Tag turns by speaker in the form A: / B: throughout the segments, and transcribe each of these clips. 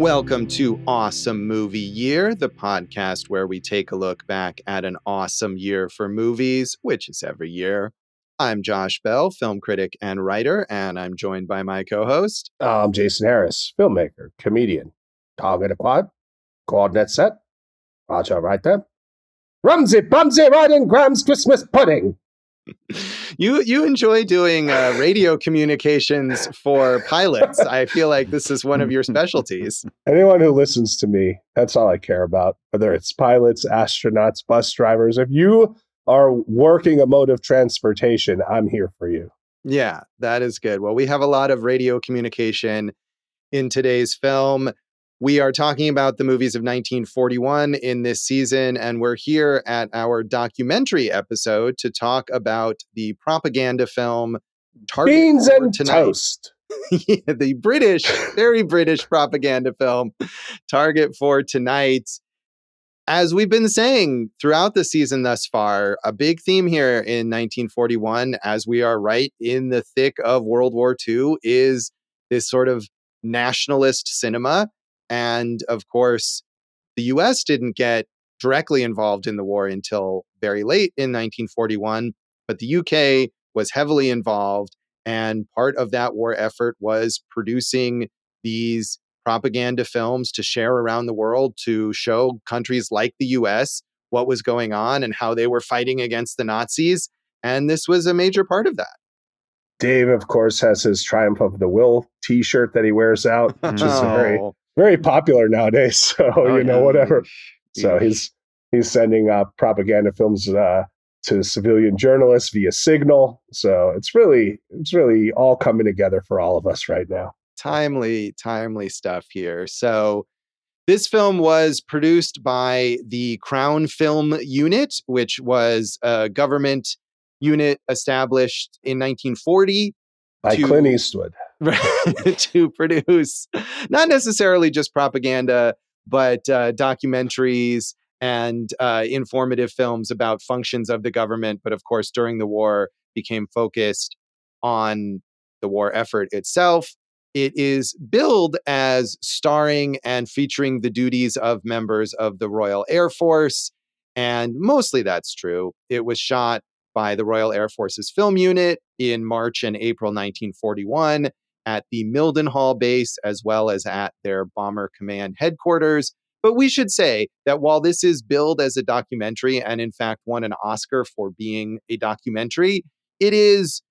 A: Welcome to Awesome Movie Year, the podcast where we take a look back at an awesome year for movies, which is every year. I'm Josh Bell, film critic and writer, and I'm joined by my co-host.
B: I'm Jason Harris, filmmaker, comedian, target acquired, coordinate set, Roger right there. Rumsy Bumsy riding Graham's Christmas pudding.
A: You enjoy doing radio communications for pilots. I feel like this is one of your specialties.
B: Anyone who listens to me, that's all I care about. Whether it's pilots, astronauts, bus drivers, if you are working a mode of transportation, I'm here for you.
A: Yeah, that is good. Well, we have a lot of radio communication in today's film. We are talking about the movies of 1941 in this season, and we're here at our documentary episode to talk about the propaganda film Target
B: Beans
A: for
B: and
A: Tonight.
B: Toast.
A: Yeah, the British, very British propaganda film Target for Tonight. As we've been saying throughout the season thus far, a big theme here in 1941, as we are right in the thick of World War II, is this sort of nationalist cinema. And of course, the US didn't get directly involved in the war until very late in 1941, but the UK was heavily involved. And part of that war effort was producing these propaganda films to share around the world to show countries like the US what was going on and how they were fighting against the Nazis. And this was a major part of that.
B: Dave, of course, has his Triumph of the Will t-shirt that he wears out, which is very popular nowadays. So, whatever. So he's sending propaganda films to civilian journalists via Signal. So it's really all coming together for all of us right now.
A: Timely stuff here. So this film was produced by the Crown Film Unit, which was a government unit established in 1940
B: by Clint Eastwood.
A: To produce not necessarily just propaganda, but documentaries and informative films about functions of the government. But of course, during the war, became focused on the war effort itself. It is billed as starring and featuring the duties of members of the Royal Air Force. And mostly that's true. It was shot by the Royal Air Force's film unit in March and April 1941 at the Mildenhall base, as well as at their Bomber Command headquarters. But we should say that while this is billed as a documentary and in fact won an Oscar for being a documentary, it is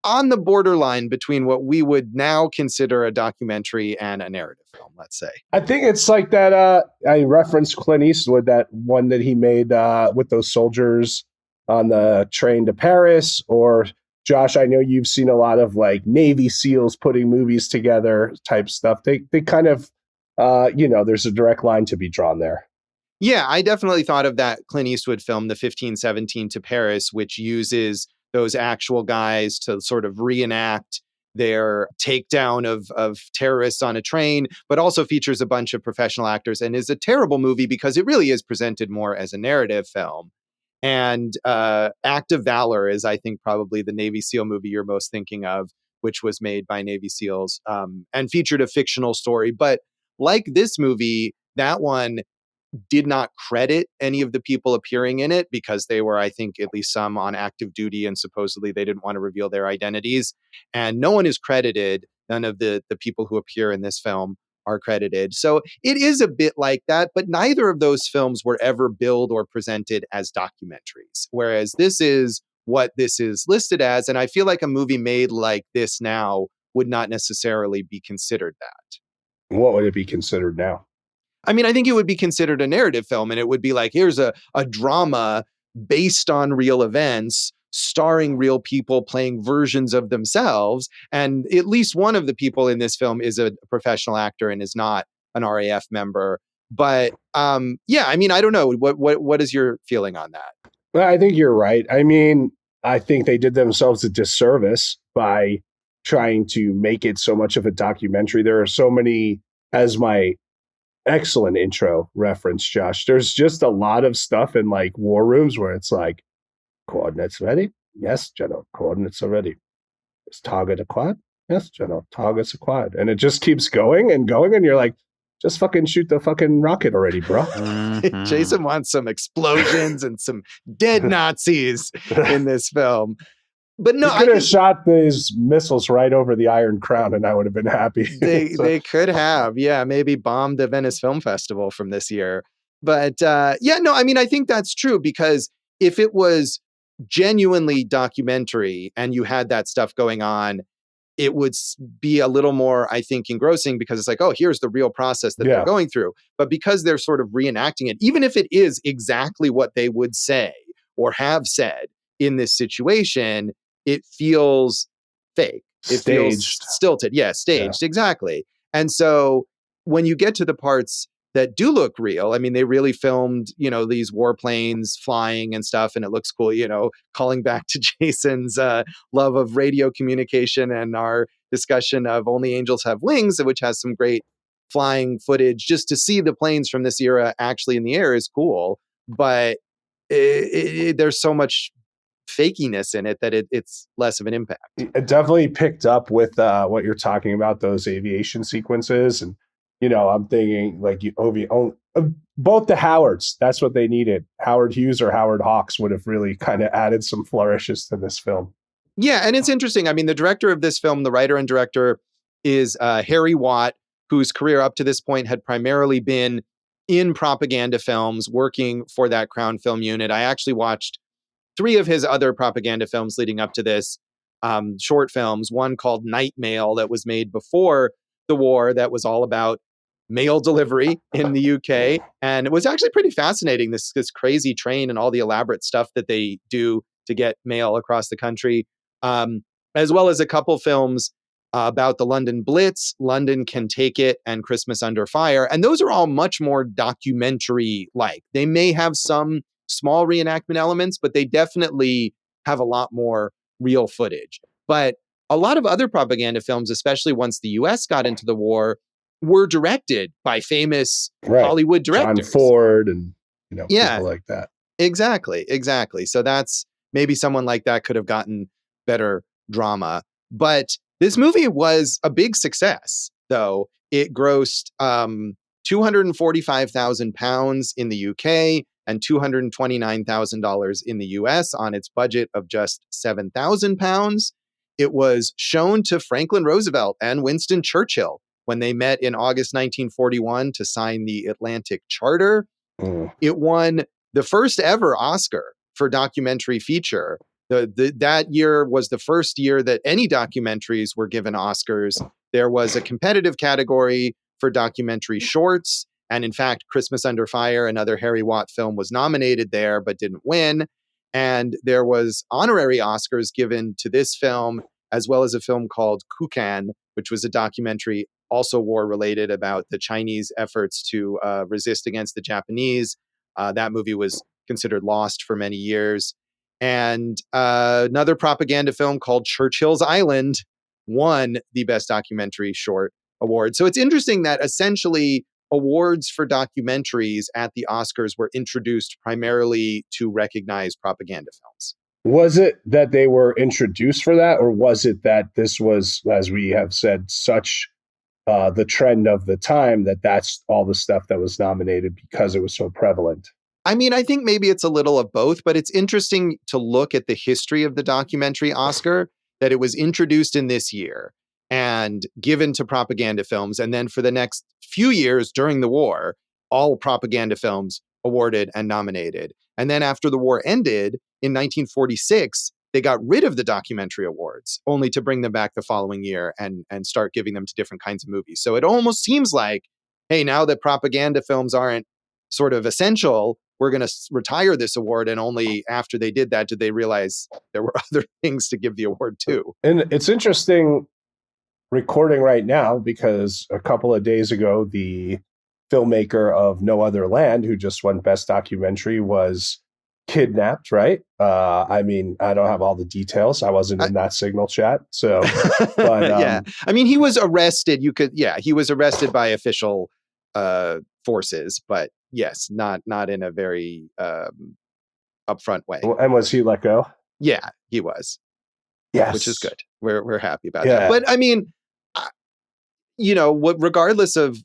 A: on the borderline between what we would now consider a documentary and a narrative film, let's say.
B: I think it's like that, I referenced Clint Eastwood, that one that he made with those soldiers on the train to Paris. Or, Josh, I know you've seen a lot of like Navy SEALs putting movies together type stuff. They kind of, there's a direct line to be drawn there.
A: Yeah, I definitely thought of that Clint Eastwood film, The 1517 to Paris, which uses those actual guys to sort of reenact their takedown of terrorists on a train, but also features a bunch of professional actors and is a terrible movie because it really is presented more as a narrative film. And Act of Valor is, I think, probably the Navy SEAL movie you're most thinking of, which was made by Navy SEALs and featured a fictional story. But like this movie, that one did not credit any of the people appearing in it because they were, I think, at least some on active duty, and supposedly they didn't want to reveal their identities. And no one is credited. None of the people who appear in this film are credited. So it is a bit like that, but neither of those films were ever billed or presented as documentaries, whereas this is what this is listed as. And I feel like a movie made like this now would not necessarily be considered that.
B: What would it be considered now?
A: I mean, I think it would be considered a narrative film, and it would be like, here's a drama based on real events, starring real people playing versions of themselves. And at least one of the people in this film is a professional actor and is not an RAF member. But yeah, I mean, I don't know. What is your feeling on that?
B: Well, I think you're right. I mean, I think they did themselves a disservice by trying to make it so much of a documentary. There are so many, as my excellent intro reference, Josh, there's just a lot of stuff in like war rooms where it's like, coordinates ready? Yes, General, coordinates are ready. Is target acquired? Yes, General, target's acquired. And it just keeps going and going. And you're like, just fucking shoot the fucking rocket already, bro.
C: Mhm.
A: Jason wants some explosions and some dead Nazis in this film. But no,
B: You could have shot these missiles right over the Iron Crown and I would have been happy.
A: they could have, yeah, maybe bombed the Venice Film Festival from this year. But yeah, no, I mean, I think that's true, because if it was genuinely documentary and you had that stuff going on, it would be a little more, I think, engrossing, because it's like, oh, here's the real process that they're going through. But because they're sort of reenacting it, even if it is exactly what they would say or have said in this situation, it feels fake. It feels stilted. Yeah, staged. Exactly. And so when you get to the parts that do look real, I mean, they really filmed, these warplanes flying and stuff, and it looks cool, calling back to Jason's love of radio communication and our discussion of Only Angels Have Wings, which has some great flying footage. Just to see the planes from this era actually in the air is cool, but there's so much fakiness in it that it's less of an impact.
B: It definitely picked up with what you're talking about, those aviation sequences. And, I'm thinking like both the Howards, that's what they needed. Howard Hughes or Howard Hawks would have really kind of added some flourishes to this film.
A: Yeah, and it's interesting. I mean, the director of this film, the writer and director, is Harry Watt, whose career up to this point had primarily been in propaganda films, working for that Crown Film Unit. I actually watched 3 of his other propaganda films leading up to this, short films, one called Night Mail that was made before the war that was all about mail delivery in the UK. And it was actually pretty fascinating, this crazy train and all the elaborate stuff that they do to get mail across the country, as well as a couple films about the London Blitz, London Can Take It, and Christmas Under Fire. And those are all much more documentary-like. They may have some small reenactment elements, but they definitely have a lot more real footage. But a lot of other propaganda films, especially once the US got into the war, were directed by famous Hollywood directors.
B: John Ford and people like that.
A: Exactly. So that's maybe someone like that could have gotten better drama. But this movie was a big success, though. It grossed £245,000 in the UK and $229,000 in the US on its budget of just £7,000. It was shown to Franklin Roosevelt and Winston Churchill when they met in August 1941 to sign the Atlantic Charter. It won the first ever Oscar for documentary feature. That year was the first year that any documentaries were given Oscars. There was a competitive category for documentary shorts. And in fact, Christmas Under Fire, another Harry Watt film, was nominated there but didn't win. And there was honorary Oscars given to this film, as well as a film called Kukan, which was a documentary also war-related about the Chinese efforts to resist against the Japanese. That movie was considered lost for many years. And another propaganda film called Churchill's Island won the Best Documentary Short award. So it's interesting that essentially awards for documentaries at the Oscars were introduced primarily to recognize propaganda films.
B: Was it that they were introduced for that, or was it that this was, as we have said, such the trend of the time that that's all the stuff that was nominated because it was so prevalent?
A: I mean, I think maybe it's a little of both, but it's interesting to look at the history of the documentary Oscar, that it was introduced in this year and given to propaganda films. And then for the next few years during the war, all propaganda films awarded and nominated. And then after the war ended in 1946, they got rid of the documentary awards, only to bring them back the following year and start giving them to different kinds of movies. So it almost seems like, hey, now that propaganda films aren't sort of essential, we're going to retire this award. And only after they did that did they realize there were other things to give the award to.
B: And it's interesting recording right now because a couple of days ago, the filmmaker of No Other Land, who just won Best Documentary, was kidnapped, right? I mean, I don't have all the details. I wasn't in that Signal chat. So, but
A: yeah, I mean, he was arrested. He was arrested by official forces, but yes, not in a very upfront way.
B: And was he let go?
A: Yeah, he was.
B: Yes,
A: which is good. We're happy about that. But I mean, regardless of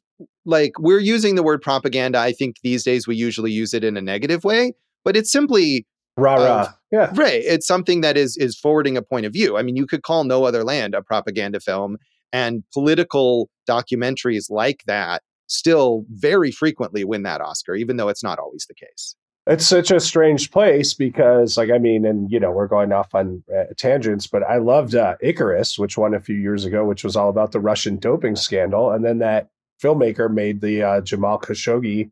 A: like we're using the word propaganda. I think these days we usually use it in a negative way, but it's simply
B: Rah rah. Yeah.
A: right. It's something that is forwarding a point of view. I mean, you could call No Other Land a propaganda film, and political documentaries like that still very frequently win that Oscar, even though it's not always the case.
B: It's such a strange place because, like, I mean, and we're going off on tangents, but I loved Icarus, which won a few years ago, which was all about the Russian doping scandal. And then that filmmaker made the Jamal Khashoggi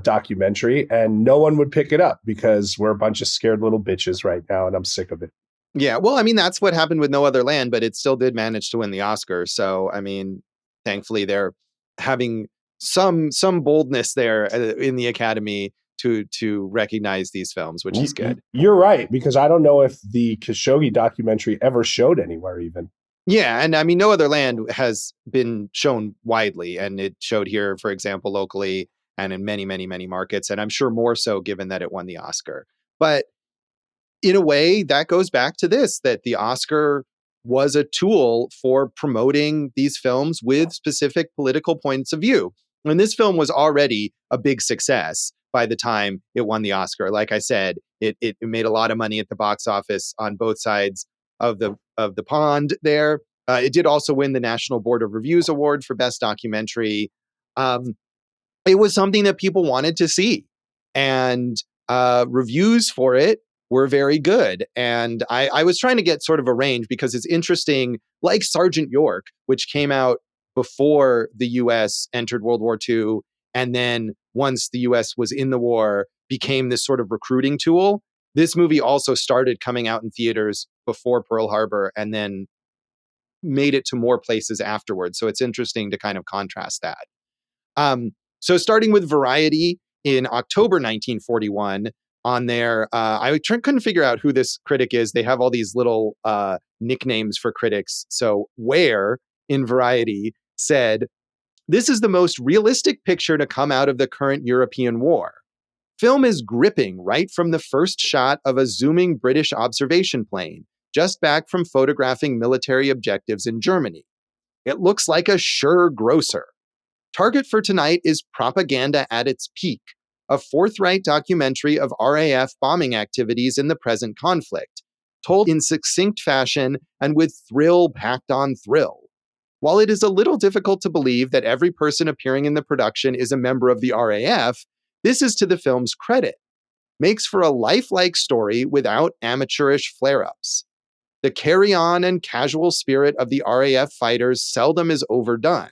B: documentary, and no one would pick it up because we're a bunch of scared little bitches right now, and I'm sick of it.
A: Yeah, well, I mean, that's what happened with No Other Land, but it still did manage to win the Oscar. So, I mean, thankfully, they're having some boldness there in the Academy to recognize these films, which is good.
B: You're right, because I don't know if the Khashoggi documentary ever showed anywhere even.
A: Yeah, and I mean, No Other Land has been shown widely, and it showed here, for example, locally and in many, many, many markets, and I'm sure more so given that it won the Oscar. But in a way, that goes back to this, that the Oscar was a tool for promoting these films with specific political points of view. And this film was already a big success by the time it won the Oscar. Like I said, it made a lot of money at the box office on both sides of the pond there. It did also win the National Board of Reviews Award for Best Documentary. It was something that people wanted to see. And reviews for it were very good. And I was trying to get sort of a range because it's interesting, like Sergeant York, which came out before the US entered World War II. And then once the US was in the war, became this sort of recruiting tool. This movie also started coming out in theaters before Pearl Harbor and then made it to more places afterwards. So it's interesting to kind of contrast that. So starting with Variety in October 1941, on there, couldn't figure out who this critic is. They have all these little nicknames for critics. So Ware in Variety said, "This is the most realistic picture to come out of the current European war. Film is gripping right from the first shot of a zooming British observation plane, just back from photographing military objectives in Germany. It looks like a sure grocer. Target for tonight is Propaganda at its Peak, a forthright documentary of RAF bombing activities in the present conflict, told in succinct fashion and with thrill packed on thrill. While it is a little difficult to believe that every person appearing in the production is a member of the RAF, this is to the film's credit. Makes for a lifelike story without amateurish flare-ups. The carry-on and casual spirit of the RAF fighters seldom is overdone.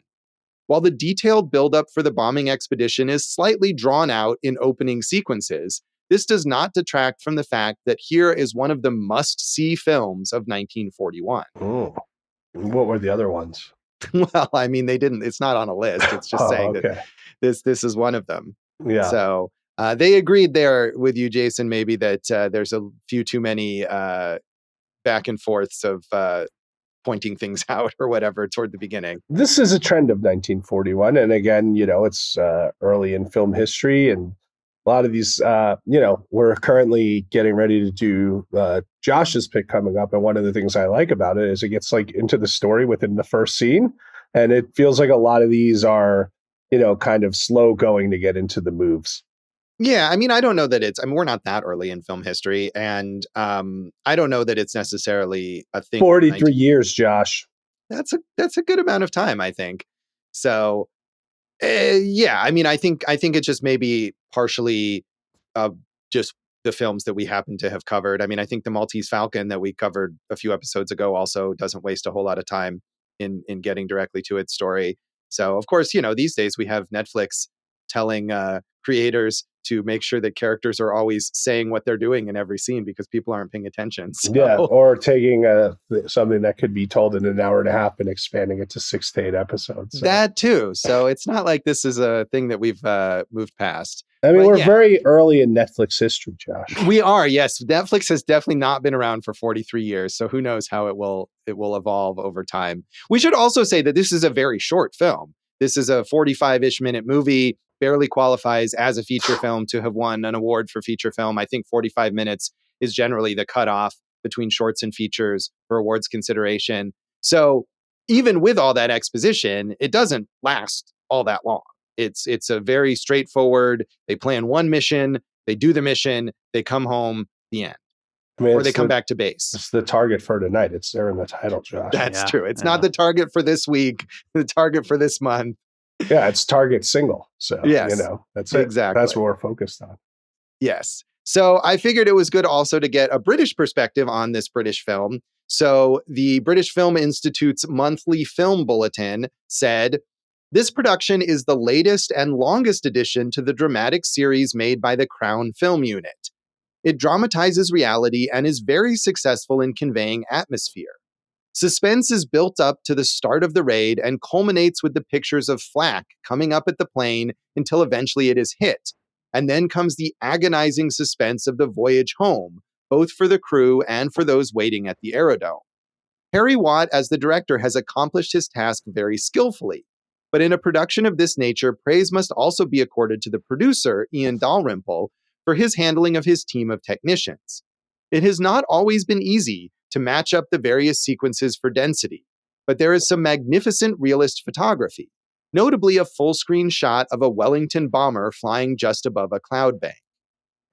A: While the detailed buildup for the bombing expedition is slightly drawn out in opening sequences, this does not detract from the fact that here is one of the must-see films of 1941.
B: Oh, what were the other ones?
A: Well, I mean, they didn't. It's not on a list. It's just saying
B: okay.
A: that this is one of them.
B: Yeah.
A: So they agreed there with you, Jason, maybe that there's a few too many back and forths of pointing things out or whatever toward the beginning.
B: This is a trend of 1941. And again, it's early in film history. And a lot of these, we're currently getting ready to do Josh's pick coming up. And one of the things I like about it is it gets like into the story within the first scene. And it feels like a lot of these are, kind of slow going to get into the moves.
A: Yeah, I mean, I don't know that we're not that early in film history, and I don't know that it's necessarily a thing.
B: 43 years, Josh.
A: That's a good amount of time, I think. So, yeah, I mean, I think it's just maybe partially just the films that we happen to have covered. I mean, I think the Maltese Falcon that we covered a few episodes ago also doesn't waste a whole lot of time in getting directly to its story. So, of course, these days we have Netflix telling creators to make sure that characters are always saying what they're doing in every scene because people aren't paying attention. So.
B: Yeah, or taking something that could be told in an hour and a half and expanding it to 6 to 8 episodes. So.
A: That too. So it's not like this is a thing that we've moved past.
B: I mean, we're very early in Netflix history, Josh.
A: We are, yes. Netflix has definitely not been around for 43 years, so who knows how it will evolve over time. We should also say that this is a very short film. This is a 45-ish minute movie, barely qualifies as a feature film to have won an award for feature film. I think 45 minutes is generally the cutoff between shorts and features for awards consideration. So even with all that exposition, it doesn't last all that long. It's a very straightforward, they plan one mission, they do the mission, they come home, the end.
B: I mean,
A: Or they come back to base.
B: It's the target for tonight. It's there in the title, Josh.
A: That's true. It's not the target for this week, the target for this month.
B: Yeah, it's target single. So,
A: yes,
B: that's it.
A: Exactly.
B: That's what we're focused on.
A: Yes. So I figured it was good also to get a British perspective on this British film. So the British Film Institute's monthly film bulletin said, this production is the latest and longest addition to the dramatic series made by the Crown Film Unit. It dramatizes reality and is very successful in conveying atmosphere. Suspense is built up to the start of the raid and culminates with the pictures of flak coming up at the plane until eventually it is hit. And then comes the agonizing suspense of the voyage home, both for the crew and for those waiting at the aerodrome. Harry Watt, as the director, has accomplished his task very skillfully. But in a production of this nature, praise must also be accorded to the producer, Ian Dalrymple, for his handling of his team of technicians. It has not always been easy to match up the various sequences for density, but there is some magnificent realist photography, notably a full-screen shot of a Wellington bomber flying just above a cloud bank.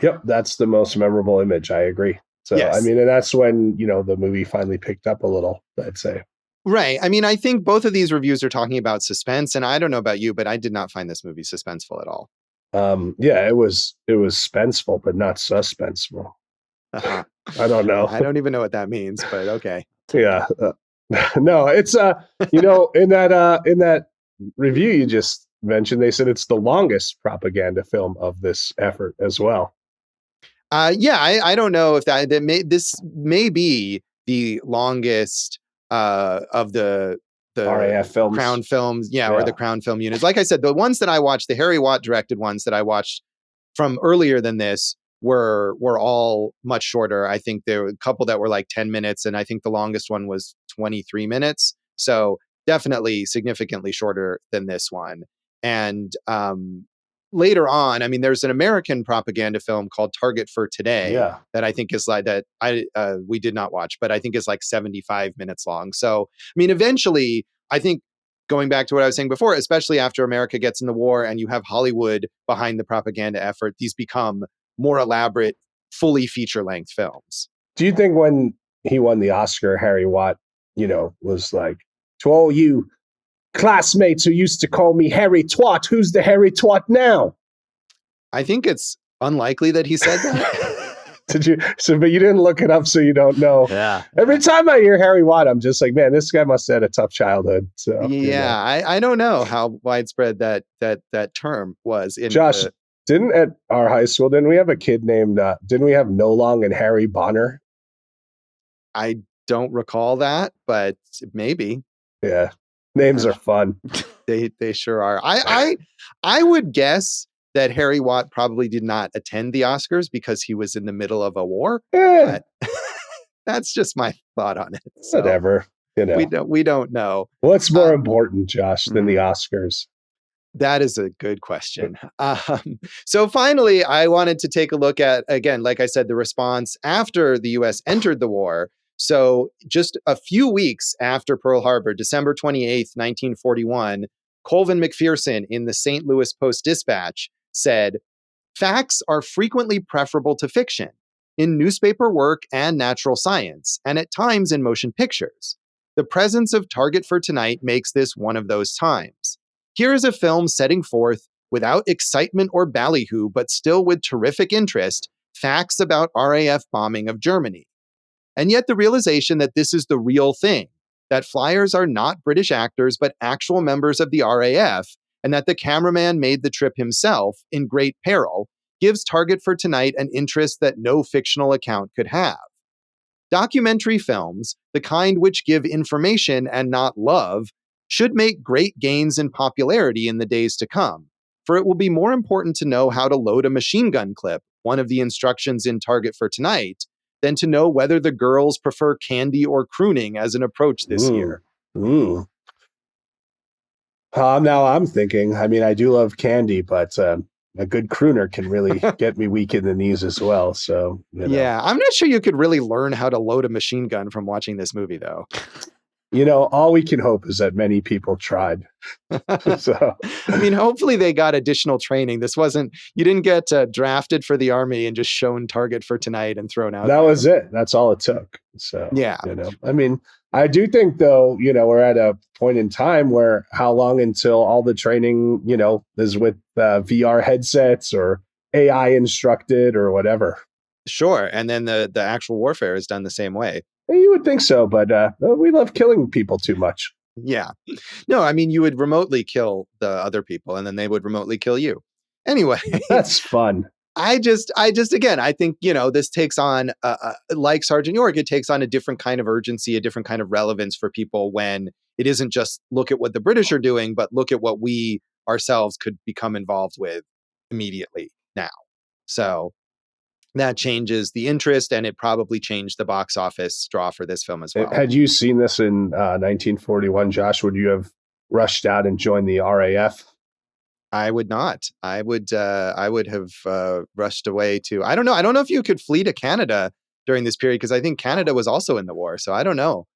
B: Yep, that's the most memorable image. I agree. So,
A: yes.
B: I mean, and that's when, the movie finally picked up a little, I'd say.
A: Right. I mean, I think both of these reviews are talking about suspense, and I don't know about you, but I did not find this movie suspenseful at all.
B: Yeah, it was suspenseful, but not suspenseful.
A: Uh-huh.
B: I don't know.
A: I don't even know what that means, but okay.
B: Yeah. No, it's in that review you just mentioned, they said it's the longest propaganda film of this effort as well.
A: I don't know if this may be the longest of the
B: RAF films.
A: Crown films, or the Crown Film Units. Like I said, the ones that I watched, the Harry Watt directed ones that I watched from earlier than this were all much shorter. I think there were a couple that were like 10 minutes, and I think the longest one was 23 minutes. So definitely significantly shorter than this one. And later on, I mean, there's an American propaganda film called Target for Today that I think is like that we did not watch, but I think is like 75 minutes long. So, I mean, eventually, I think going back to what I was saying before, especially after America gets in the war and you have Hollywood behind the propaganda effort, these become more elaborate, fully feature-length films.
B: Do you think when he won the Oscar, Harry Watt, was like, to all you classmates who used to call me Harry Twat, who's the Harry Twat now?
A: I think it's unlikely that he said that.
B: But you didn't look it up, so you don't know.
C: Yeah.
B: Every time I hear Harry Watt, I'm just like, man, this guy must have had a tough childhood. So
A: I don't know how widespread that term was.
B: Josh, didn't at our high school, didn't we have a kid named, didn't we have Nolong and Harry Bonner?
A: I don't recall that, but maybe.
B: Yeah. Names are fun.
A: They sure are. I would guess that Harry Watt probably did not attend the Oscars because he was in the middle of a war. But that's just my thought on it. So
B: whatever.
A: We don't know.
B: What's more important, Josh, than the Oscars?
A: That is a good question. So finally, I wanted to take a look at, again, like I said, the response after the U.S. entered the war. So just a few weeks after Pearl Harbor, December 28th, 1941, Colvin McPherson in the St. Louis Post-Dispatch said, "Facts are frequently preferable to fiction in newspaper work and natural science, and at times in motion pictures. The presence of Target for Tonight makes this one of those times. Here is a film setting forth, without excitement or ballyhoo, but still with terrific interest, facts about RAF bombing of Germany. And yet the realization that this is the real thing, that flyers are not British actors, but actual members of the RAF, and that the cameraman made the trip himself in great peril, gives Target for Tonight an interest that no fictional account could have. Documentary films, the kind which give information and not love, should make great gains in popularity in the days to come, for it will be more important to know how to load a machine gun clip, one of the instructions in Target for Tonight, than to know whether the girls prefer candy or crooning as an approach this year."
B: Now I'm thinking, I mean, I do love candy, but a good crooner can really get me weak in the knees as well. So,
A: Yeah, I'm not sure you could really learn how to load a machine gun from watching this movie, though.
B: All we can hope is that many people tried. So
A: I mean, hopefully they got additional training. You didn't get drafted for the army and just shown target for tonight and thrown out
B: that
A: there.
B: was it. That's all it took. So,
A: Yeah.
B: I mean, I do think though, we're at a point in time where how long until all the training, is with VR headsets or AI instructed or whatever.
A: Sure. And then the actual warfare is done the same way.
B: You would think so, but we love killing people too much.
A: Yeah. No, I mean, you would remotely kill the other people and then they would remotely kill you. Anyway,
B: that's fun.
A: I just, again, I think, this takes on, like Sergeant York, it takes on a different kind of urgency, a different kind of relevance for people when it isn't just look at what the British are doing, but look at what we ourselves could become involved with immediately now. So that changes the interest, and it probably changed the box office draw for this film as well.
B: Had you seen this in 1941, Josh, would you have rushed out and joined the RAF?
A: I would not. I would have rushed away to, I don't know. I don't know if you could flee to Canada during this period, because I think Canada was also in the war. So I don't know.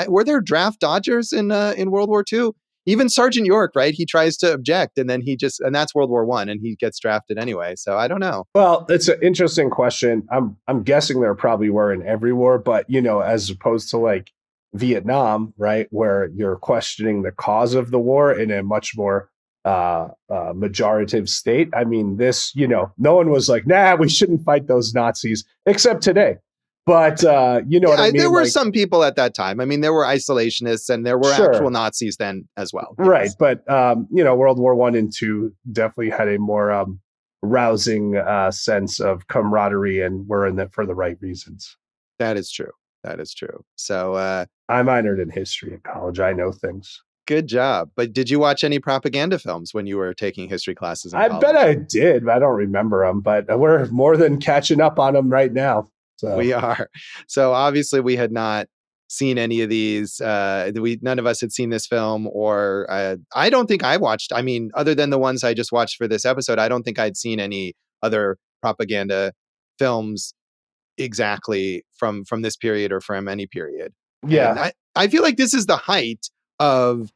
A: Were there draft dodgers in World War II? Even Sergeant York, right? He tries to object, and then and that's World War I, and he gets drafted anyway. So I don't know.
B: Well, it's an interesting question. I'm guessing there probably were in every war, but as opposed to like Vietnam, right, where you're questioning the cause of the war in a much more majorative state. I mean, this, no one was like, nah, we shouldn't fight those Nazis, except today. But what I mean?
A: There were some people at that time. I mean, there were isolationists and there were actual Nazis then as well.
B: Right. Yes. But, World War I and II definitely had a more rousing sense of camaraderie, and we're in it for the right reasons.
A: That is true. So
B: I minored in history at college. I know things.
A: Good job. But did you watch any propaganda films when you were taking history classes in college?
B: I bet I did, but I don't remember them. But we're more than catching up on them right now. So.
A: We are. So obviously we had not seen any of these. None of us had seen this film, or I don't think I watched. I mean, other than the ones I just watched for this episode, I don't think I'd seen any other propaganda films exactly from this period or from any period.
B: Yeah.
A: I feel like this is the height of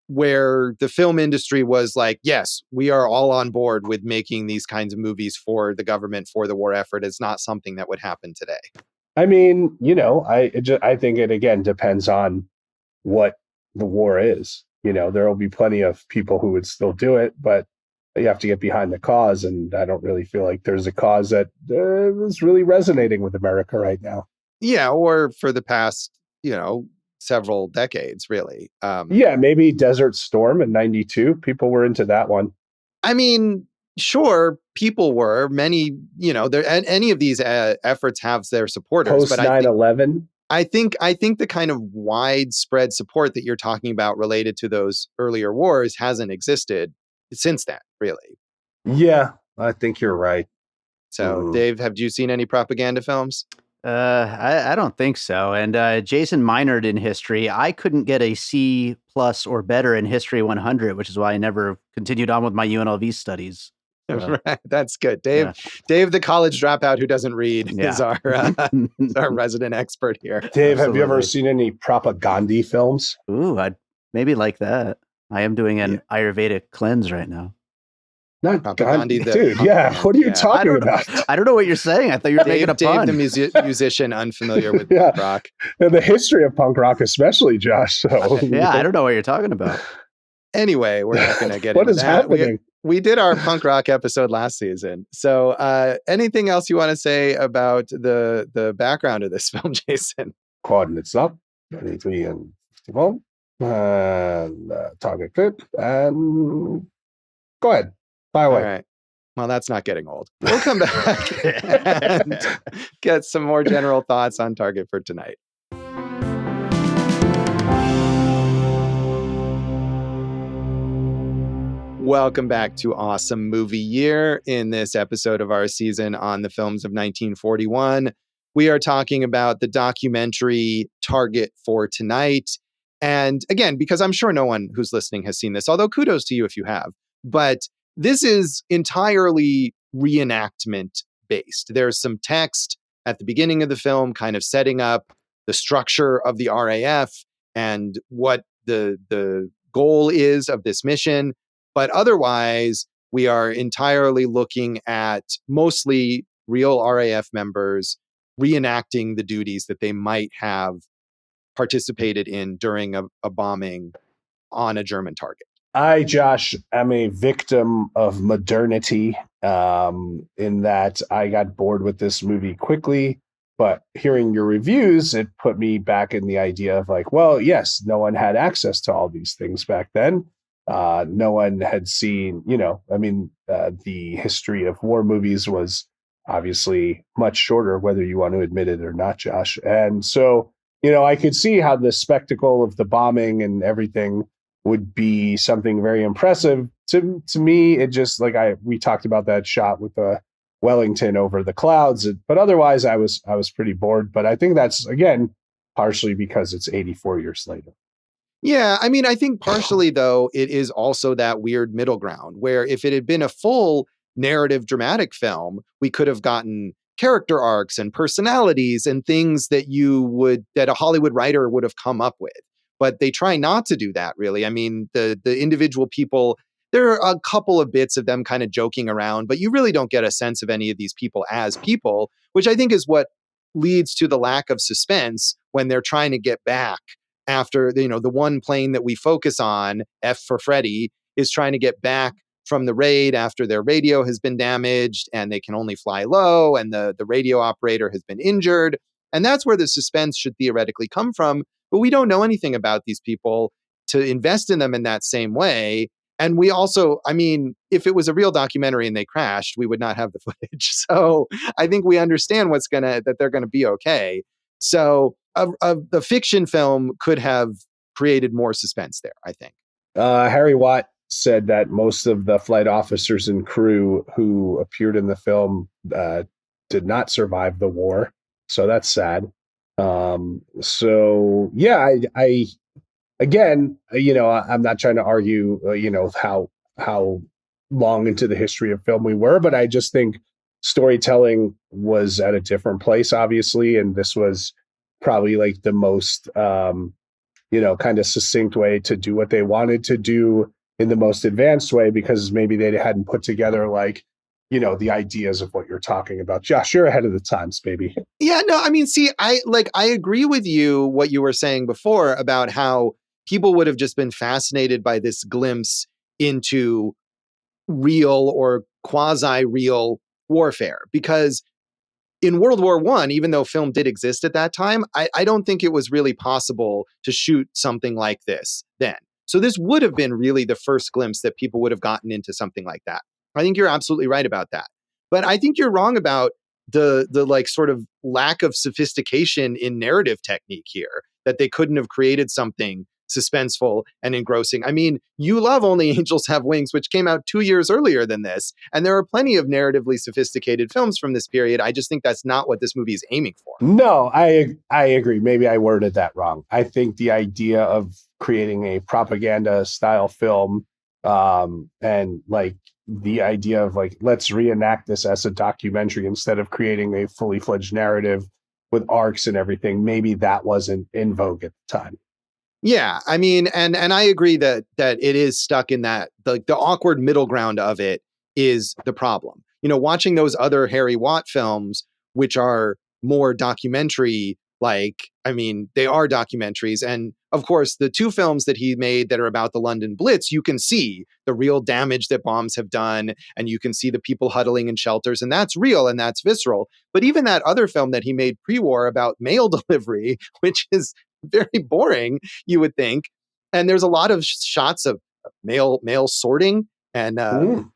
A: where the film industry was like, yes, we are all on board with making these kinds of movies for the government, for the war effort. It's not something that would happen today.
B: I mean, I think it, again, depends on what the war is. There will be plenty of people who would still do it, but you have to get behind the cause. And I don't really feel like there's a cause that is really resonating with America right now.
A: Yeah. Or for the past, several decades, really.
B: Maybe Desert Storm in 92. People were into that one.
A: I mean, sure, people were. Many, any of these efforts have their supporters.
B: Post 9/11.
A: I think the kind of widespread support that you're talking about related to those earlier wars hasn't existed since then, really.
B: Yeah, I think you're right.
A: So, Dave, have you seen any propaganda films?
C: I don't think so. And Jason minored in history. I couldn't get a C+ or better in History 100, which is why I never continued on with my UNLV studies.
A: Right, that's good, Dave. Yeah. Dave, the college dropout who doesn't read, is our resident expert here.
B: Dave, have you ever seen any propaganda films?
C: Ooh, I'd maybe like that. I am doing an Ayurvedic cleanse right now.
B: Not Gandhi, dude. Yeah, what are you talking about?
C: I don't know what you're saying. I thought you were making a pun.
A: Dave, the musician, unfamiliar with punk rock,
B: and the history of punk rock, especially, Josh. So
C: I don't know what you're talking about.
A: Anyway, we're not going to get
B: what
A: into
B: is
A: that.
B: happening.
A: We did our punk rock episode last season. So, anything else you want to say about the background of this film, Jason?
B: Coordinates up 23 and 51, and target clip, and go ahead. All
A: right. Well, that's not getting old. We'll come back and get some more general thoughts on Target for tonight. Welcome back to Awesome Movie Year. In this episode of our season on the films of 1941, we are talking about the documentary Target for Tonight. And again, because I'm sure no one who's listening has seen this, although kudos to you if you have, but this is entirely reenactment based. There's some text at the beginning of the film kind of setting up the structure of the RAF. and what the goal is of this mission. But otherwise, we are entirely looking at mostly real RAF members reenacting the duties that they might have participated in during a bombing on a German target.
B: I, Josh, am a victim of modernity, in that I got bored with this movie quickly. But hearing your reviews, it put me back in the idea of like, well, yes, no one had access to all these things back then. No one had seen, the history of war movies was obviously much shorter, whether you want to admit it or not, Josh. And so, I could see how the spectacle of the bombing and everything would be something very impressive. To me, it just we talked about that shot with the Wellington over the clouds, but otherwise I was pretty bored. But I think that's again partially because it's 84 years later.
A: Yeah, I mean, I think partially though it is also that weird middle ground where if it had been a full narrative dramatic film, we could have gotten character arcs and personalities and things that that a Hollywood writer would have come up with. But they try not to do that, really. I mean, the individual people, there are a couple of bits of them kind of joking around, but you really don't get a sense of any of these people as people, which I think is what leads to the lack of suspense when they're trying to get back after, the one plane that we focus on, F for Freddy, is trying to get back from the raid after their radio has been damaged and they can only fly low and the radio operator has been injured. And that's where the suspense should theoretically come from. But we don't know anything about these people to invest in them in that same way. And we also, I mean, if it was a real documentary and they crashed, we would not have the footage. So I think we understand that they're gonna be okay. So the fiction film could have created more suspense there, I think.
B: Harry Watt said that most of the flight officers and crew who appeared in the film did not survive the war. So that's sad. So yeah, I again, I'm not trying to argue, how long into the history of film we were, but I just think storytelling was at a different place, obviously, and this was probably like the most, kind of succinct way to do what they wanted to do in the most advanced way, because maybe they hadn't put together the ideas of what you're talking about. Josh, you're ahead of the times, baby.
A: Yeah, no, I mean, see, I agree with you what you were saying before about how people would have just been fascinated by this glimpse into real or quasi-real warfare. Because in World War I, even though film did exist at that time, I don't think it was really possible to shoot something like this then. So this would have been really the first glimpse that people would have gotten into something like that. I think you're absolutely right about that. But I think you're wrong about the sort of lack of sophistication in narrative technique here, that they couldn't have created something suspenseful and engrossing. I mean, you love Only Angels Have Wings, which came out 2 years earlier than this. And there are plenty of narratively sophisticated films from this period. I just think that's not what this movie is aiming for.
B: No, I agree. Maybe I worded that wrong. I think the idea of creating a propaganda style film, and the idea of let's reenact this as a documentary instead of creating a fully fledged narrative with arcs and everything, maybe that wasn't in vogue at the time.
A: Yeah, I mean, and I agree that it is stuck in that the awkward middle ground of it is the problem. Watching those other Harry Watt films, which are more documentary, they are documentaries. And of course, the two films that he made that are about the London Blitz, you can see the real damage that bombs have done, and you can see the people huddling in shelters, and that's real and that's visceral. But even that other film that he made pre-war about mail delivery, which is very boring, you would think. And there's a lot of shots of mail sorting and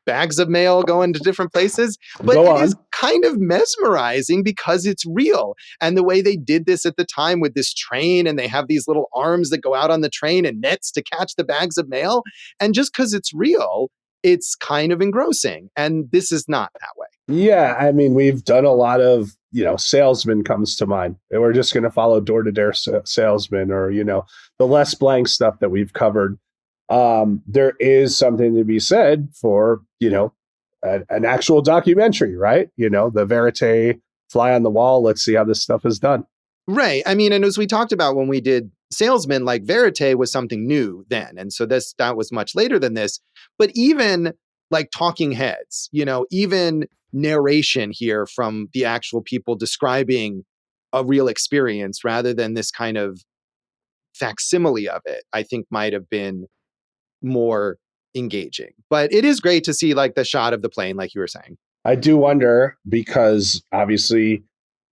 A: bags of mail going to different places. But it is kind of mesmerizing because it's real. And the way they did this at the time with this train, and they have these little arms that go out on the train and nets to catch the bags of mail. And just because it's real, it's kind of engrossing. And this is not that way.
B: Yeah, I mean, we've done a lot of, salesman comes to mind. We're just going to follow door-to-door salesman, or, the Les Blank stuff that we've covered. There is something to be said for, an actual documentary, right? The verite, fly on the wall. Let's see how this stuff is done.
A: Right. I mean, and as we talked about when we did salesman like verite was something new then. And so that was much later than this. But even like talking heads, even narration here from the actual people describing a real experience rather than this kind of facsimile of it, I think might have been more engaging. But it is great to see like the shot of the plane, like you were saying.
B: I do wonder, because obviously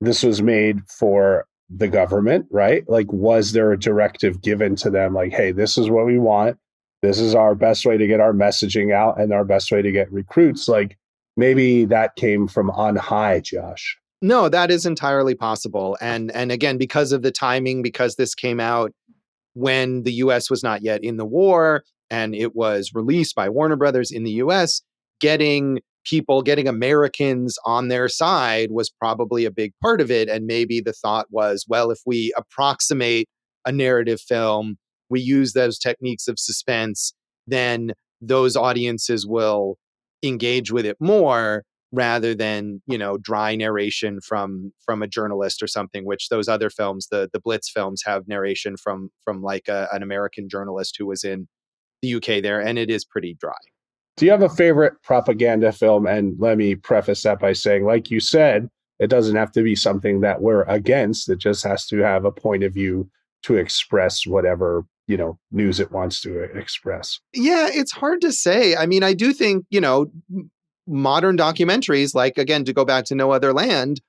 B: this was made for the government, right? Like, was there a directive given to them like, hey, this is what we want. This is our best way to get our messaging out and our best way to get recruits. Like, maybe that came from on high, Josh.
A: No, that is entirely possible. And again, because of the timing, because this came out when the US was not yet in the war and it was released by Warner Brothers in the US, getting Americans on their side was probably a big part of it. And maybe the thought was, well, if we approximate a narrative film, we use those techniques of suspense, then those audiences will engage with it more rather than, dry narration from a journalist or something, which those other films, the Blitz films, have narration from like an American journalist who was in the UK there, and it is pretty dry.
B: Do you have a favorite propaganda film? And let me preface that by saying, like you said, it doesn't have to be something that we're against. It just has to have a point of view to express whatever, news it wants to express.
A: Yeah, it's hard to say. I mean, I do think, modern documentaries, like, again, to go back to No Other Land,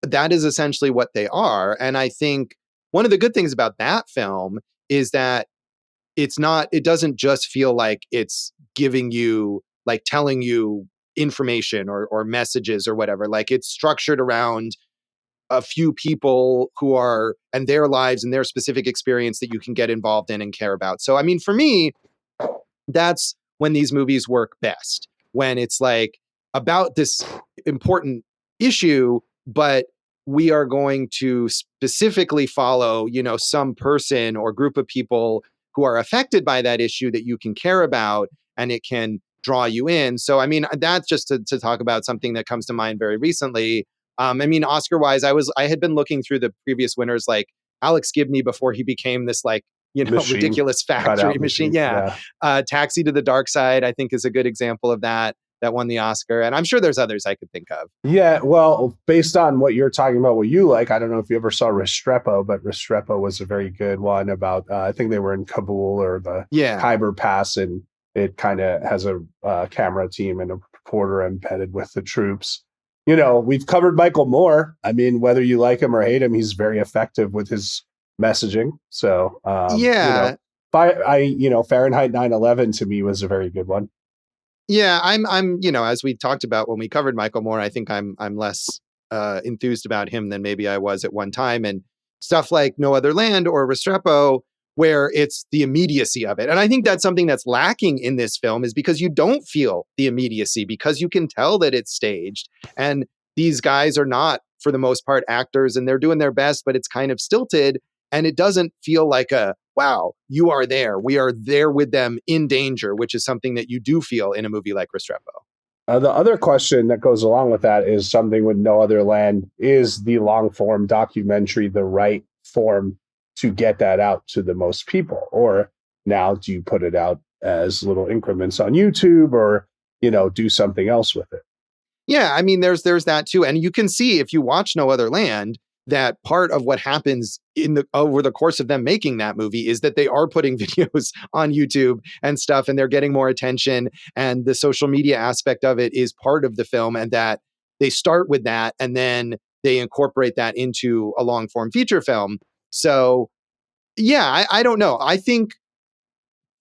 A: that is essentially what they are. And I think one of the good things about that film is that it doesn't just feel like it's giving you, like telling you information or messages or whatever. Like, it's structured around a few people and their lives and their specific experience that you can get involved in and care about. So, I mean, for me, that's when these movies work best, when it's like about this important issue, but we are going to specifically follow, some person or group of people who are affected by that issue that you can care about, and it can draw you in. So, I mean, that's just to talk about something that comes to mind very recently. I mean, Oscar-wise, I had been looking through the previous winners, like Alex Gibney, before he became this like,
B: Machine.
A: ridiculous factory machine. Yeah. Taxi to the Dark Side, I think, is a good example of that won the Oscar. And I'm sure there's others I could think of.
B: Yeah, well, based on what you're talking about, what you like, I don't know if you ever saw Restrepo, but Restrepo was a very good one about, I think they were in Kabul or the Khyber Pass, and it kind of has a camera team and a reporter embedded with the troops. We've covered Michael Moore. I mean, whether you like him or hate him, he's very effective with his messaging. So, Fahrenheit 9/11 to me was a very good one.
A: Yeah, I'm as we talked about when we covered Michael Moore, I think I'm less enthused about him than maybe I was at one time. And stuff like No Other Land or Restrepo, where it's the immediacy of it. And I think that's something that's lacking in this film, is because you don't feel the immediacy, because you can tell that it's staged. And these guys are not, for the most part, actors, and they're doing their best, but it's kind of stilted. And it doesn't feel like wow, you are there. We are there with them in danger, which is something that you do feel in a movie like Restrepo.
B: The other question that goes along with that is something with No Other Land. Is the long form documentary the right form to get that out to the most people? Or now do you put it out as little increments on YouTube, or, do something else with it?
A: Yeah, I mean, there's that too. And you can see, if you watch No Other Land, that part of what happens over the course of them making that movie is that they are putting videos on YouTube and stuff, and they're getting more attention. And the social media aspect of it is part of the film, and that they start with that and then they incorporate that into a long form feature film. So yeah, I don't know. I think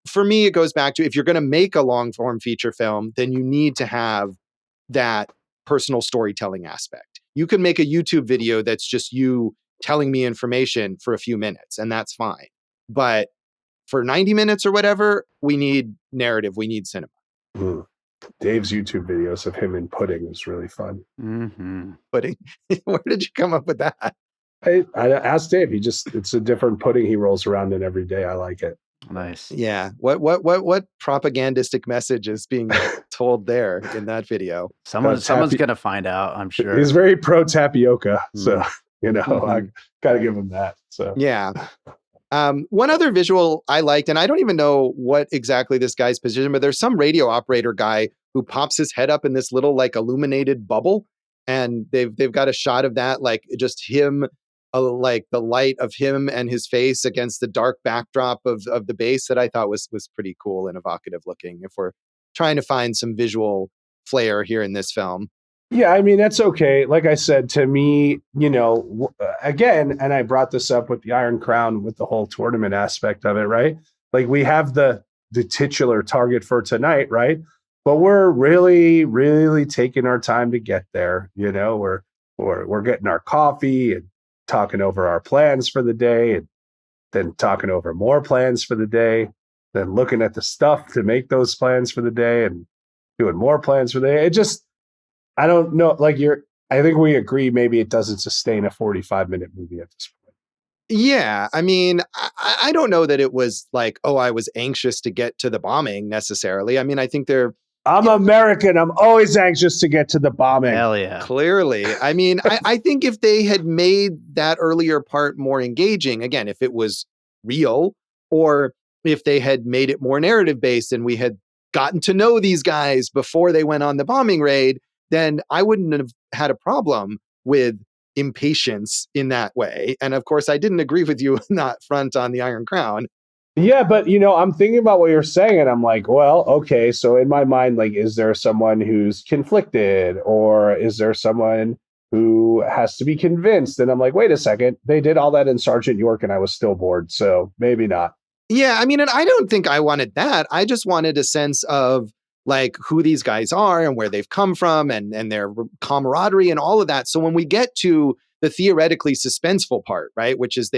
A: for me, it goes back to, if you're going to make a long form feature film, then you need to have that personal storytelling aspect. You can make a YouTube video that's just you telling me information for a few minutes, and that's fine. But for 90 minutes or whatever, we need narrative, we need cinema.
B: Dave's YouTube videos of him in pudding is really fun.
C: Mm-hmm.
A: Pudding? Where did you come up with that?
B: I asked Dave. It's a different pudding he rolls around in every day. I like it.
C: Nice.
A: Yeah. What propagandistic message is being told there in that video?
C: Someone's gonna find out, I'm sure.
B: He's very pro tapioca, so I gotta give him that. So
A: yeah. One other visual I liked, and I don't even know what exactly this guy's position, but there's some radio operator guy who pops his head up in this little like illuminated bubble, and they've got a shot of that, like just him, like the light of him and his face against the dark backdrop of the base that I thought was pretty cool and evocative looking. If we're trying to find some visual flair here in this film.
B: Yeah, I mean, that's okay. Like I said, to me, again, and I brought this up with the Iron Crown with the whole tournament aspect of it, right? Like we have the titular target for tonight, right? But we're really, really taking our time to get there. We're getting our coffee and talking over our plans for the day, and then talking over more plans for the day, then looking at the stuff to make those plans for the day and doing more plans for the day. It just, I don't know. I think we agree maybe it doesn't sustain a 45-minute movie at this point.
A: Yeah. I mean, I don't know that it was like, oh, I was anxious to get to the bombing necessarily. I mean, I think
B: I'm American. I'm always anxious to get to the bombing.
C: Hell yeah.
A: Clearly. I mean, I think if they had made that earlier part more engaging, again, if it was real, or if they had made it more narrative based and we had gotten to know these guys before they went on the bombing raid, then I wouldn't have had a problem with impatience in that way. And of course, I didn't agree with you on that front on the Iron Crown.
B: Yeah, but I'm thinking about what you're saying, and I'm like, well, okay, so in my mind, like, is there someone who's conflicted, or is there someone who has to be convinced? And I'm like, wait a second, they did all that in Sergeant York, and I was still bored, so maybe not.
A: Yeah, I mean, and I don't think I wanted that. I just wanted a sense of like who these guys are and where they've come from and their camaraderie and all of that. So when we get to the theoretically suspenseful part, right, which is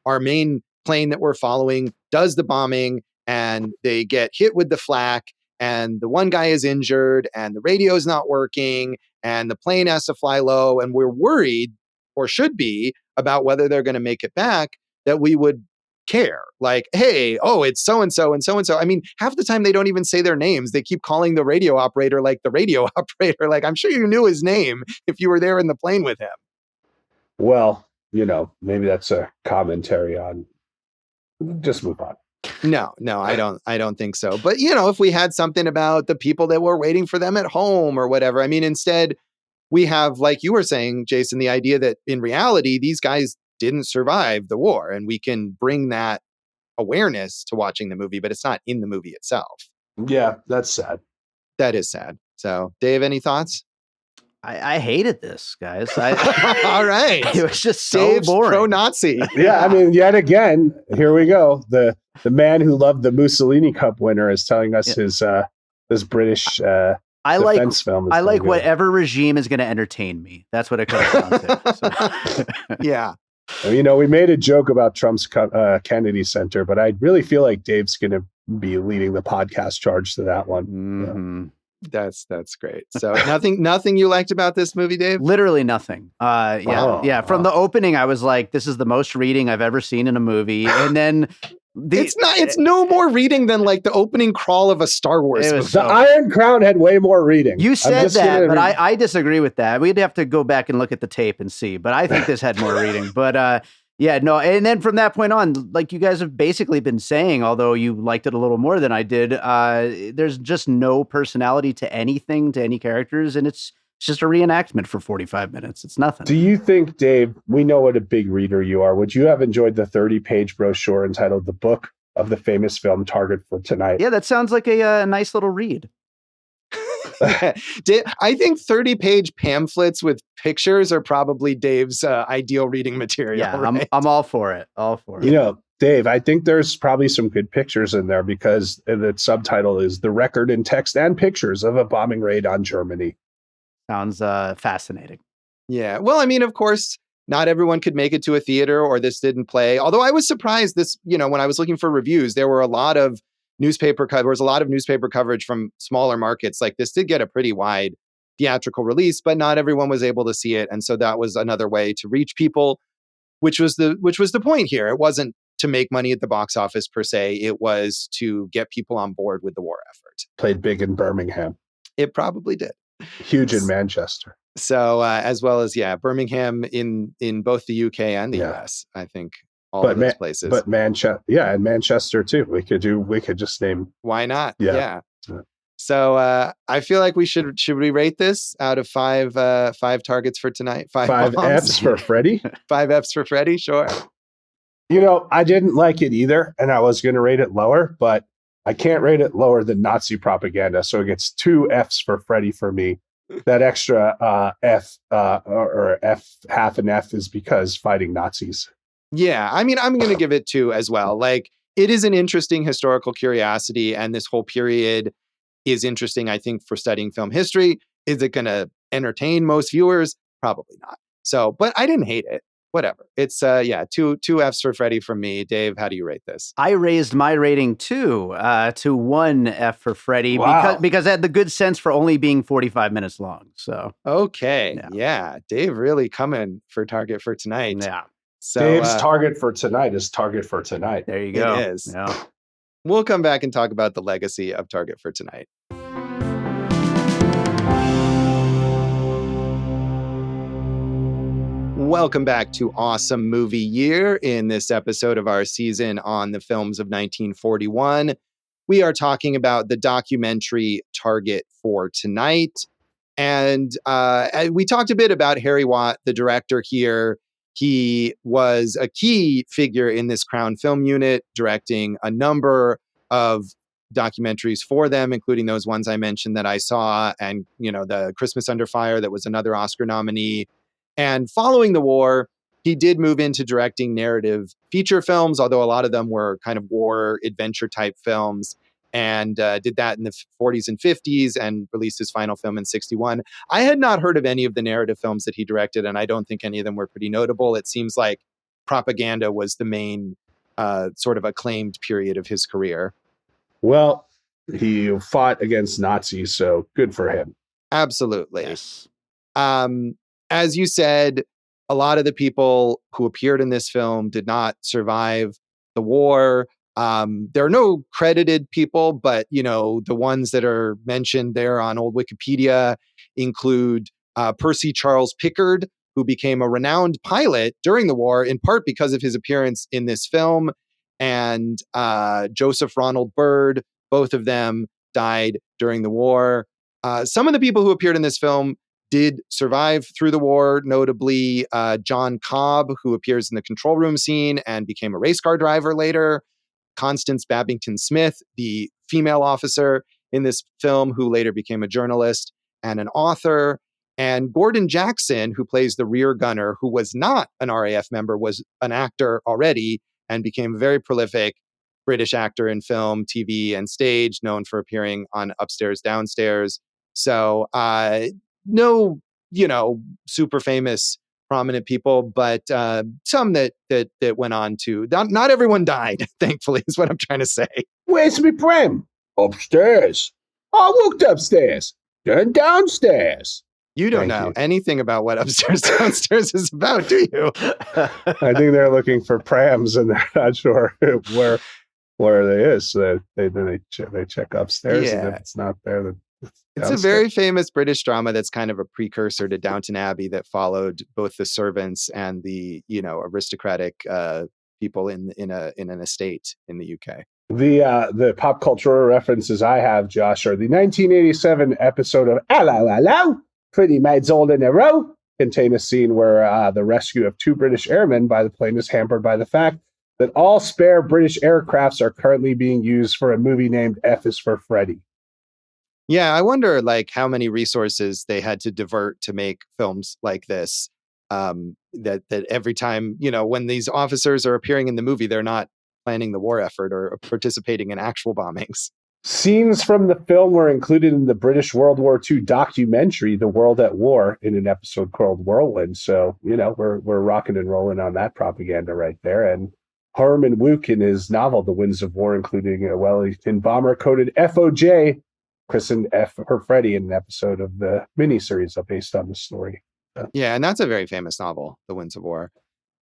A: our main plane that we're following does the bombing and they get hit with the flak and the one guy is injured and the radio is not working and the plane has to fly low and we're worried, or should be, about whether they're going to make it back, that we would care. Like, hey, oh, it's so-and-so and so-and-so. I mean, half the time they don't even say their names. They keep calling the radio operator like the radio operator. Like, I'm sure you knew his name if you were there in the plane with him.
B: Well, maybe that's a commentary on, just move on.
A: No, I don't think so. But, if we had something about the people that were waiting for them at home or whatever, I mean, instead we have, like you were saying, Jason, the idea that in reality, these guys didn't survive the war, and we can bring that awareness to watching the movie, but it's not in the movie itself.
B: Yeah, that's sad.
A: That is sad. So, Dave, any thoughts?
C: I hated this, guys.
A: All right.
C: It was just so
A: Dave's
C: boring.
A: pro-Nazi.
B: Yeah, I mean, yet again, here we go. The man who loved the Mussolini Cup winner is telling us his British defense film.
C: I like whatever regime is going to entertain me. That's what it comes down to. So.
A: Yeah.
B: We made a joke about Trump's Kennedy Center, but I really feel like Dave's going to be leading the podcast charge to that one.
C: Mm-hmm.
A: That's great. So nothing you liked about this movie, Dave?
C: Literally nothing. From the opening, I was like, this is the most reading I've ever seen in a movie. And then
A: it's no more reading than like the opening crawl of a Star Wars movie.
B: The Iron Crown had way more reading.
C: You said that, but I disagree with that. We'd have to go back and look at the tape and see, but I think this had more reading. But yeah, no. And then from that point on, like you guys have basically been saying, although you liked it a little more than I did, there's just no personality to anything, to any characters. And it's just a reenactment for 45 minutes. It's nothing.
B: Do you think, Dave, we know what a big reader you are. Would you have enjoyed the 30-page brochure entitled The Book of the Famous Film Target for Tonight?
C: Yeah, that sounds like a nice little read.
A: I think 30-page pamphlets with pictures are probably Dave's ideal reading material.
C: Yeah,
A: right?
C: I'm all for it. All for it.
B: Dave, I think there's probably some good pictures in there because the subtitle is The Record in Text and Pictures of a Bombing Raid on Germany.
C: Sounds fascinating.
A: Yeah. Well, I mean, of course, not everyone could make it to a theater or this didn't play. Although I was surprised when I was looking for reviews, there were a lot of newspaper coverage from smaller markets. Like this did get a pretty wide theatrical release, but not everyone was able to see it. And so that was another way to reach people, which was the point here. It wasn't to make money at the box office per se. It was to get people on board with the war effort.
B: Played big in Birmingham.
A: It probably did.
B: Huge in Manchester.
A: So as well as Birmingham in both the UK and the US, I think all of those places.
B: But Manchester, yeah, and Manchester too. We could just name.
A: Why not?
B: Yeah.
A: So I feel like we should we rate this out of five targets for tonight? Five bombs?
B: F's for Freddy.
A: 5 F's for Freddy, sure.
B: I didn't like it either, and I was going to rate it lower, but I can't rate it lower than Nazi propaganda. So it gets 2 F's for Freddy for me. That extra F or F, half an F, is because fighting Nazis.
A: Yeah, I mean, I'm going to give it 2 as well. Like, it is an interesting historical curiosity, and this whole period is interesting, I think, for studying film history. Is it going to entertain most viewers? Probably not. So, but I didn't hate it. Whatever. It's 2 F's for Freddy from me. Dave, how do you rate this?
C: I raised my rating to 1 F for Freddy.
B: Wow.
C: because it had the good sense for only being 45 minutes long. So
A: okay, yeah, Dave really coming for target for tonight.
C: Yeah.
B: So Dave's target for tonight is target for tonight.
C: There you go.
A: It is.
C: Yeah.
A: We'll come back and talk about the legacy of Target for tonight. Welcome back to Awesome Movie Year. In this episode of our season on the films of 1941, we are talking about the documentary Target for Tonight. And we talked a bit about Harry Watt, the director here. He was a key figure in this Crown Film Unit, directing a number of documentaries for them, including those ones I mentioned that I saw, and the Christmas Under Fire, that was another Oscar nominee. And following the war, he did move into directing narrative feature films, although a lot of them were kind of war adventure type films, and did that in the 40s and 50s and released his final film in 61. I had not heard of any of the narrative films that he directed, and I don't think any of them were pretty notable. It seems like Propaganda was the main sort of acclaimed period of his career.
B: Well, he fought against Nazis, so good for him.
A: Absolutely.
C: Yes.
A: As you said, a lot of the people who appeared in this film did not survive the war. There are no credited people, but, the ones that are mentioned there on old Wikipedia include Percy Charles Pickard, who became a renowned pilot during the war, in part because of his appearance in this film, and Joseph Ronald Byrd. Both of them died during the war. Some of the people who appeared in this film did survive through the war, notably John Cobb, who appears in the control room scene and became a race car driver later. Constance Babington Smith, the female officer in this film, who later became a journalist and an author. And Gordon Jackson, who plays the rear gunner, who was not an RAF member, was an actor already and became a very prolific British actor in film, TV, and stage, known for appearing on Upstairs, Downstairs. So no, super famous, prominent people, but some that went on to. Not everyone died, thankfully, is what I'm trying to say.
B: Where's me pram? Upstairs. I walked upstairs, then downstairs.
A: You don't know anything about what Upstairs, Downstairs is about, do you?
B: I think they're looking for prams, and they're not sure where they is. So they check upstairs, and if it's not there, then
A: it's a very famous British drama that's kind of a precursor to Downton Abbey, that followed both the servants and the aristocratic people in an estate in the UK.
B: The pop cultural references I have, Josh, are the 1987 episode of Hello, Hello, Pretty Maids All in a Row, contain a scene where the rescue of 2 British airmen by the plane is hampered by the fact that all spare British aircrafts are currently being used for a movie named F is for Freddy.
A: Yeah, I wonder how many resources they had to divert to make films like this. That every time, when these officers are appearing in the movie, they're not planning the war effort or participating in actual bombings.
B: Scenes from the film were included in the British World War II documentary, The World at War, in an episode called Whirlwind. So, we're rocking and rolling on that propaganda right there. And Herman Wouk, in his novel, The Winds of War, including a Wellington bomber-coated FOJ, christened F for Freddy, in an episode of the miniseries based on the story.
A: Yeah, and that's a very famous novel, The Winds of War.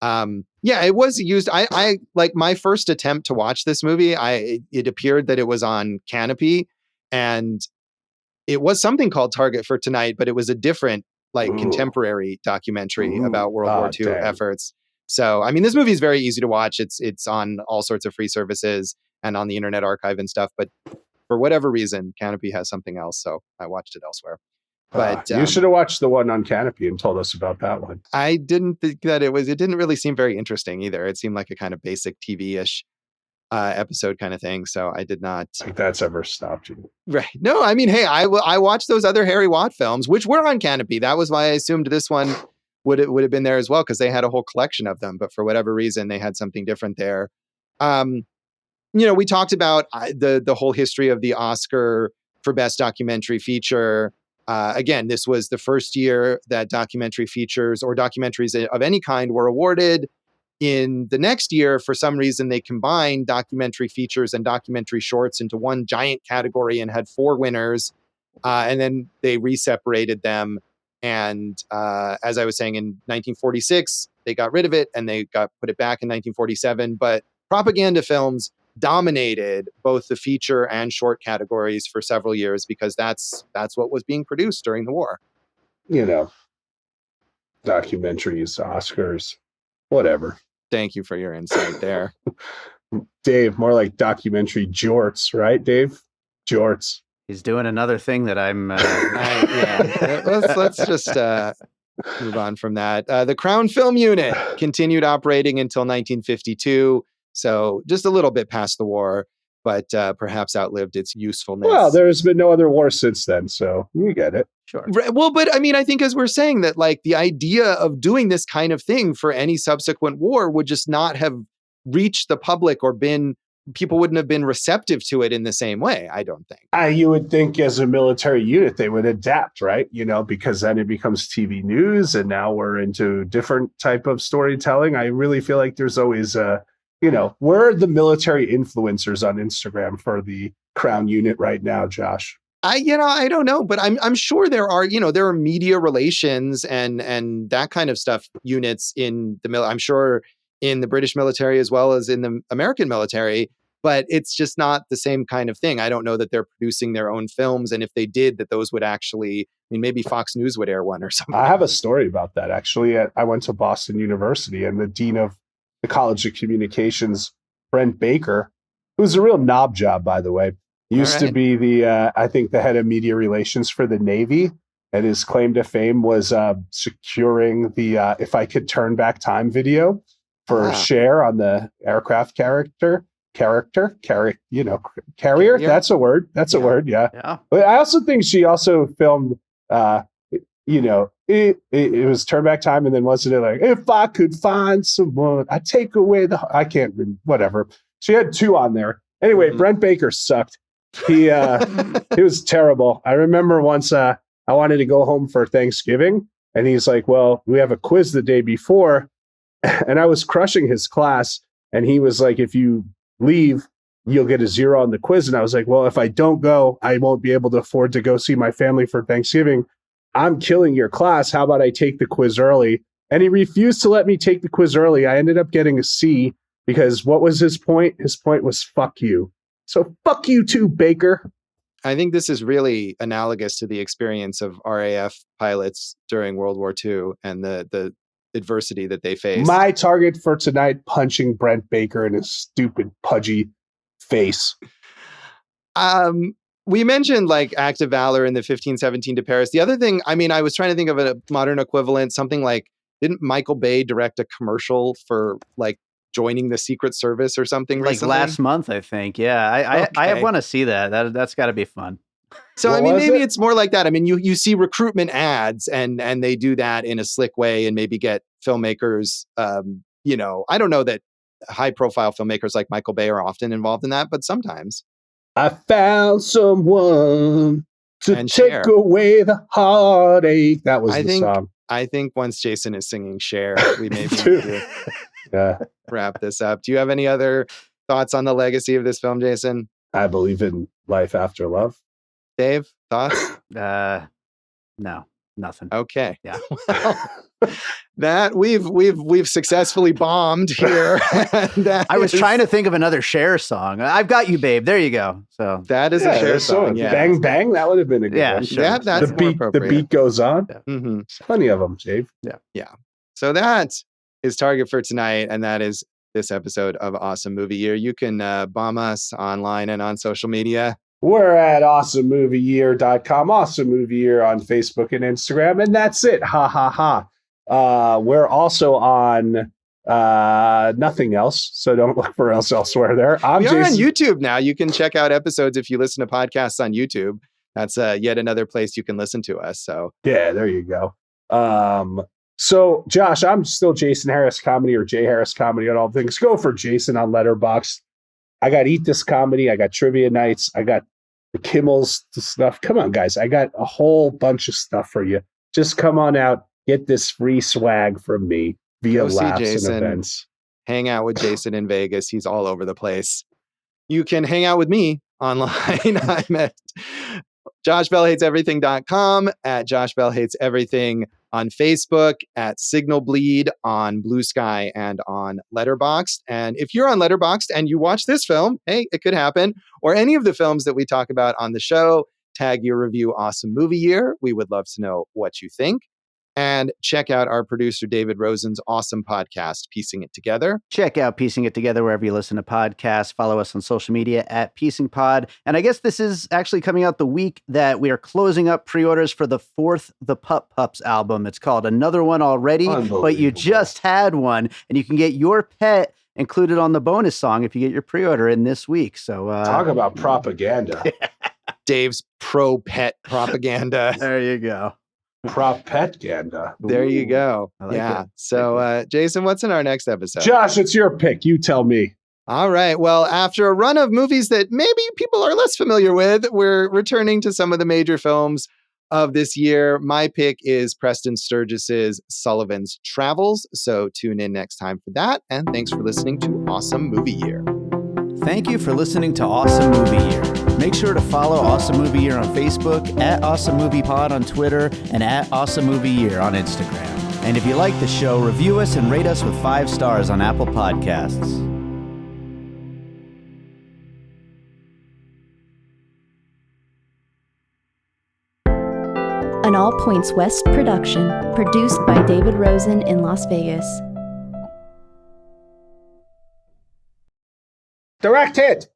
A: It was used. I like my first attempt to watch this movie. It appeared that it was on Canopy, and it was something called Target for Tonight, but it was a different contemporary documentary about World War II efforts. So, I mean, this movie is very easy to watch. It's on all sorts of free services and on the Internet Archive and stuff. But for whatever reason, Canopy has something else, so I watched it elsewhere. But
B: you should have watched the one on Canopy and told us about that one.
A: I didn't think that it didn't really seem very interesting either. It seemed like a kind of basic TV-ish episode kind of thing. So I did not
B: think that's ever stopped you.
A: Right. No, I mean, hey, I watched those other Harry Watt films, which were on Canopy. That was why I assumed this one would have been there as well, because they had a whole collection of them. But for whatever reason, they had something different there. We talked about the whole history of the Oscar for Best Documentary Feature. Again, this was the first year that documentary features or documentaries of any kind were awarded. In the next year, for some reason, they combined documentary features and documentary shorts into one giant category and had 4 winners. And then they re-separated them. And as I was saying, in 1946, they got rid of it and they put it back in 1947. But propaganda films dominated both the feature and short categories for several years because that's what was being produced during the war.
B: Documentaries, Oscars, whatever.
A: Thank you for your insight there.
B: Dave, more like documentary jorts, right, Dave? Jorts.
C: He's doing another thing that I'm...
A: Let's just move on from that. The Crown Film Unit continued operating until 1952, so just a little bit past the war, but perhaps outlived its usefulness.
B: Well, there's been no other war since then, so you get it.
C: Sure.
A: Well, but I mean, I think as we're saying that, like, the idea of doing this kind of thing for any subsequent war would just not have reached the public or people wouldn't have been receptive to it in the same way, I don't think.
B: You would think as a military unit, they would adapt, right? Because then it becomes TV news and now we're into different type of storytelling. I really feel like there's always we're the military influencers on Instagram for the Crown Unit right now, Josh.
A: I don't know, but I'm sure there are media relations and that kind of stuff units in the I'm sure in the British military as well as in the American military, but it's just not the same kind of thing. I don't know that they're producing their own films, and if they did, that those would actually, maybe Fox News would air one or something.
B: I have a story about that actually. I went to Boston University, and the dean of the College of Communications, Brent Baker, who's a real knob job, by the way. Used to be I think the head of media relations for the Navy, and his claim to fame was securing the "If I Could Turn Back Time" video for Cher on the aircraft carrier. That's a word. That's a word. Yeah. But I also think she also filmed. It was Turn Back Time, and then wasn't it like, if I could find someone, I'd take away I can't remember, whatever. She had 2 on there. Anyway, Brent Baker sucked. He was terrible. I remember once I wanted to go home for Thanksgiving, and he's like, well, we have a quiz the day before, and I was crushing his class, and he was like, if you leave, you'll get a 0 on the quiz. And I was like, well, if I don't go, I won't be able to afford to go see my family for Thanksgiving. I'm killing your class. How about I take the quiz early? And he refused to let me take the quiz early. I ended up getting a C because what was his point? His point was fuck you. So fuck you too, Baker.
A: I think this is really analogous to the experience of RAF pilots during World War II and the adversity that they faced.
B: My target for tonight, punching Brent Baker in his stupid, pudgy face.
A: We mentioned like Act of Valor in the 1517 to Paris. The other thing, I was trying to think of a modern equivalent, something like, didn't Michael Bay direct a commercial for like joining the Secret Service or something
C: like
A: recently?
C: last month, I think. Yeah, I want to see that. That's got to be fun.
A: So maybe it's more like that. You see recruitment ads and they do that in a slick way and maybe get filmmakers. I don't know that high profile filmmakers like Michael Bay are often involved in that, but sometimes.
B: I found someone to take away the heartache. That was the song.
A: I think once Jason is singing Cher, we maybe need to wrap this up. Do you have any other thoughts on the legacy of this film, Jason?
B: I believe in life after love.
A: Dave, thoughts?
C: No, nothing.
A: Okay.
C: Yeah.
A: Well, that we've successfully bombed here.
C: I was trying to think of another Cher song. I've got you, babe. There you go. So
A: that is a Cher song. Yeah.
B: Bang bang. That would have been a good one.
C: Sure.
A: Yeah, that's
B: the beat. The beat goes on.
A: Yeah. Mm-hmm.
B: Plenty of them, Dave.
A: Yeah. So that is Target for tonight, and that is this episode of Awesome Movie Year. You can bomb us online and on social media.
B: We're at awesomemovieyear.com, Awesome Movie Year on Facebook and Instagram, and that's it. Ha ha ha. We're also on nothing else, so don't look for us elsewhere there.
A: We are on YouTube now. You can check out episodes if you listen to podcasts on YouTube. That's yet another place you can listen to us. So
B: yeah, there you go. So Josh, I'm still Jason Harris Comedy or Jay Harris Comedy on all things. Go for Jason on Letterboxd. I got Eat This Comedy. I got Trivia Nights. I got the Kimmels stuff. Come on, guys. I got a whole bunch of stuff for you. Just come on out. Get this free swag from me via laughs and events.
A: Hang out with Jason in Vegas. He's all over the place. You can hang out with me online. I'm at joshbellhateseverything.com, at Josh Bell Hates Everything on Facebook, at Signal Bleed on Blue Sky and on Letterboxd. And if you're on Letterboxd and you watch this film, hey, it could happen, or any of the films that we talk about on the show, tag your review Awesome Movie Year. We would love to know what you think. And check out our producer, David Rosen's awesome podcast, Piecing It Together.
C: Check out Piecing It Together wherever you listen to podcasts. Follow us on social media at PiecingPod. And I guess this is actually coming out the week that we are closing up pre-orders for the fourth The Pup Pups album. It's called Another One Already, but you just had one. And you can get your pet included on the bonus song if you get your pre-order in this week. So
B: talk about propaganda.
A: Dave's pro-pet propaganda.
C: There you go.
B: Propaganda.
A: There you go.
C: Like
A: yeah.
C: it.
A: So, Jason, what's in our next episode?
B: Josh, it's your pick. You tell me.
A: All right. Well, after a run of movies that maybe people are less familiar with, we're returning to some of the major films of this year. My pick is Preston Sturges's Sullivan's Travels. So tune in next time for that. And thanks for listening to Awesome Movie Year.
C: Thank you for listening to Awesome Movie Year. Make sure to follow Awesome Movie Year on Facebook, at Awesome Movie Pod on Twitter, and at Awesome Movie Year on Instagram. And if you like the show, review us and rate us with 5 stars on Apple Podcasts.
D: An All Points West production, produced by David Rosen in Las Vegas.
B: Direct hit.